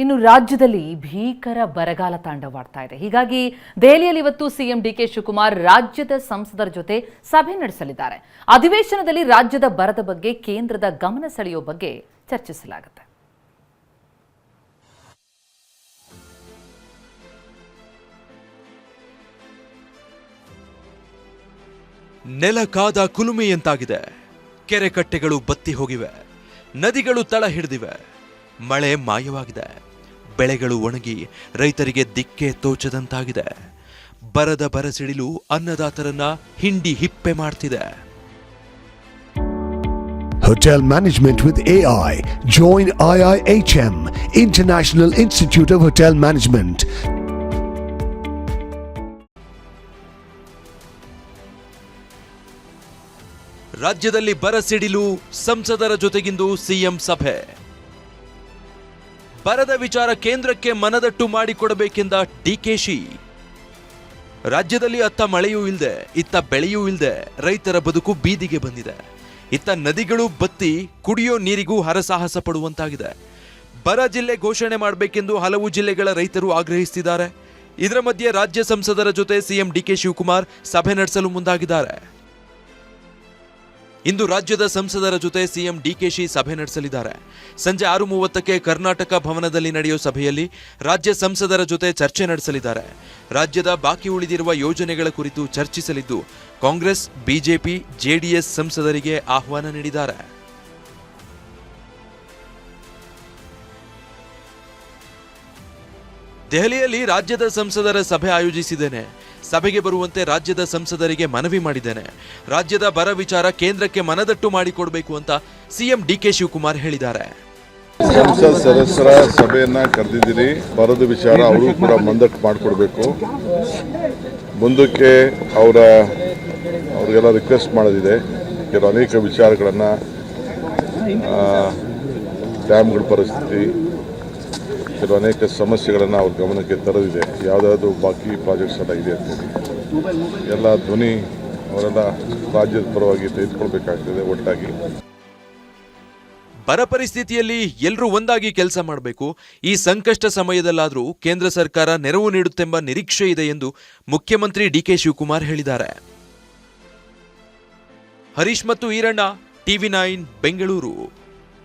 ಇನ್ನು ರಾಜ್ಯದಲ್ಲಿ ಭೀಕರ ಬರಗಾಲ ತಾಂಡವಾಡ್ತಾ ಇದೆ. ಹೀಗಾಗಿ ದೆಹಲಿಯಲ್ಲಿ ಇವತ್ತು ಸಿಎಂ ಡಿಕೆ ಶಿವಕುಮಾರ್ ರಾಜ್ಯದ ಸಂಸದರ ಜೊತೆ ಸಭೆ ನಡೆಸಲಿದ್ದಾರೆ. ಅಧಿವೇಶನದಲ್ಲಿ ರಾಜ್ಯದ ಬರದ ಬಗ್ಗೆ ಕೇಂದ್ರದ ಗಮನ ಸೆಳೆಯುವ ಬಗ್ಗೆ ಚರ್ಚಿಸಲಾಗುತ್ತೆ. ನೆಲ ಕಾದ ಕುಲುಮೆಯಂತಾಗಿದೆ. ಕೆರೆ ಕಟ್ಟೆಗಳು ಬತ್ತಿ ಹೋಗಿವೆ, ನದಿಗಳು ತಳ ಹಿಡಿದಿವೆ, ಮಳೆ ಮಾಯವಾಗಿದೆ, ಬೆಳೆಗಳು ಒಣಗಿ ರೈತರಿಗೆ ದಿಕ್ಕೆ ತೋಚದಂತಾಗಿದೆ. ಬರದ ಬರಸಿಡಿಲು ಅನ್ನದಾತರನ್ನ ಹಿಂಡಿ ಹಿಪ್ಪೆ ಮಾಡ್ತಿದೆ. Hotel Management with AI. Join IIHM, International Institute of Hotel Management. ರಾಜ್ಯದಲ್ಲಿ ಬರಸಿಡಿಲು, ಸಂಸದರ ಜೊತೆಗಿಂದು ಸಿಎಂ ಸಭೆ. ಬರದ ವಿಚಾರ ಕೇಂದ್ರಕ್ಕೆ ಮನದಟ್ಟು ಮಾಡಿಕೊಡಬೇಕೆಂದ ಡಿಕೆಶಿ. ರಾಜ್ಯದಲ್ಲಿ ಅತ್ತ ಮಳೆಯೂ ಇಲ್ಲದೆ, ಇತ್ತ ಬೆಳೆಯೂ ಇಲ್ಲದೆ ರೈತರ ಬದುಕು ಬೀದಿಗೆ ಬಂದಿದೆ. ಇತ್ತ ನದಿಗಳು ಬತ್ತಿ ಕುಡಿಯೋ ನೀರಿಗೂ ಹರಸಾಹಸ ಪಡುವಂತಾಗಿದೆ. ಬರ ಜಿಲ್ಲೆ ಘೋಷಣೆ ಮಾಡಬೇಕೆಂದು ಹಲವು ಜಿಲ್ಲೆಗಳ ರೈತರು ಆಗ್ರಹಿಸುತ್ತಿದ್ದಾರೆ. ಇದರ ಮಧ್ಯೆ ರಾಜ್ಯ ಸಂಸದರ ಜೊತೆ ಸಿಎಂ ಡಿಕೆ ಶಿವಕುಮಾರ್ ಸಭೆ ನಡೆಸಲು ಮುಂದಾಗಿದ್ದಾರೆ. ಇಂದು ರಾಜ್ಯದ ಸಂಸದರ ಜೊತೆ ಸಿಎಂ ಡಿಕೆಶಿ ಸಭೆ ನಡೆಸಲಿದ್ದಾರೆ. ಸಂಜೆ 6:30ಕ್ಕೆ ಕರ್ನಾಟಕ ಭವನದಲ್ಲಿ ನಡೆಯುವ ಸಭೆಯಲ್ಲಿ ರಾಜ್ಯ ಸಂಸದರ ಜೊತೆ ಚರ್ಚೆ ನಡೆಸಲಿದ್ದಾರೆ. ರಾಜ್ಯದ ಬಾಕಿ ಉಳಿದಿರುವ ಯೋಜನೆಗಳ ಕುರಿತು ಚರ್ಚಿಸಲಿದ್ದು, ಕಾಂಗ್ರೆಸ್, ಬಿಜೆಪಿ, ಜೆಡಿಎಸ್ ಸಂಸದರಿಗೆ ಆಹ್ವಾನ ನೀಡಿದ್ದಾರೆ. ದೆಹಲಿಯಲ್ಲಿ ರಾಜ್ಯದ ಸಂಸದರ ಸಭೆ ಆಯೋಜಿಸಿದ್ದೇನೆ. ಸಭೆಗೆ ಬರುವಂತೆ ರಾಜ್ಯದ ಸಂಸದರಿಗೆ ಮನವಿ ಮಾಡಿದ್ದೇನೆ. ರಾಜ್ಯದ ಬರ ವಿಚಾರ ಕೇಂದ್ರಕ್ಕೆ ಮನದಟ್ಟು ಮಾಡಿಕೊಡಬೇಕು ಅಂತ ಸಿಎಂ ಡಿಕೆ ಶಿವಕುಮಾರ್ ಹೇಳಿದ್ದಾರೆ. ಸಂಸತ್ ಸದಸ್ಯರ ಸಭೆಯನ್ನ ಕರೆದಿದ್ದೀರಿ. ಬರದ ವಿಚಾರ ಅವರು ಕೂಡ ಮನದಟ್ಟು ಮಾಡಿಕೊಡ್ಬೇಕು. ಮುಂದಕ್ಕೆ ಅವ್ರಿಗೆಲ್ಲ ರಿಕ್ವೆಸ್ಟ್ ಮಾಡೋದಿದೆ. ಕೆಲವು ಅನೇಕ ವಿಚಾರಗಳನ್ನು, ಡ್ಯಾಮ್ಗಳ ಪರಿಸ್ಥಿತಿ, ಕೆಲವು ಅನೇಕ ಸಮಸ್ಯೆಗಳನ್ನು ಅವ್ರ ಗಮನಕ್ಕೆ ತರದಿದೆ. ಯಾವುದಾದ್ರು ಬಾಕಿ ಪ್ರಾಜೆಕ್ಟ್ಸ್ ಎಲ್ಲ ಇದೆ ಅಂತೇಳಿ ಎಲ್ಲ ಧ್ವನಿ ಅವರೆಲ್ಲ ರಾಜ್ಯದ ಪರವಾಗಿ ತೆಗೆದುಕೊಳ್ಬೇಕಾಗ್ತದೆ ಒಟ್ಟಾಗಿ. ಬರ ಪರಿಸ್ಥಿತಿಯಲ್ಲಿ ಎಲ್ಲರೂ ಒಂದಾಗಿ ಕೆಲಸ ಮಾಡಬೇಕು. ಈ ಸಂಕಷ್ಟ ಸಮಯದಲ್ಲಾದರೂ ಕೇಂದ್ರ ಸರ್ಕಾರ ನೆರವು ನೀಡುತ್ತೆಂಬ ನಿರೀಕ್ಷೆ ಇದೆ ಎಂದು ಮುಖ್ಯಮಂತ್ರಿ ಡಿಕೆ ಶಿವಕುಮಾರ್ ಹೇಳಿದ್ದಾರೆ. ಹರೀಶ್ ಮತ್ತು ಈರಣ್ಣ, ಟಿವಿ9 ಬೆಂಗಳೂರು.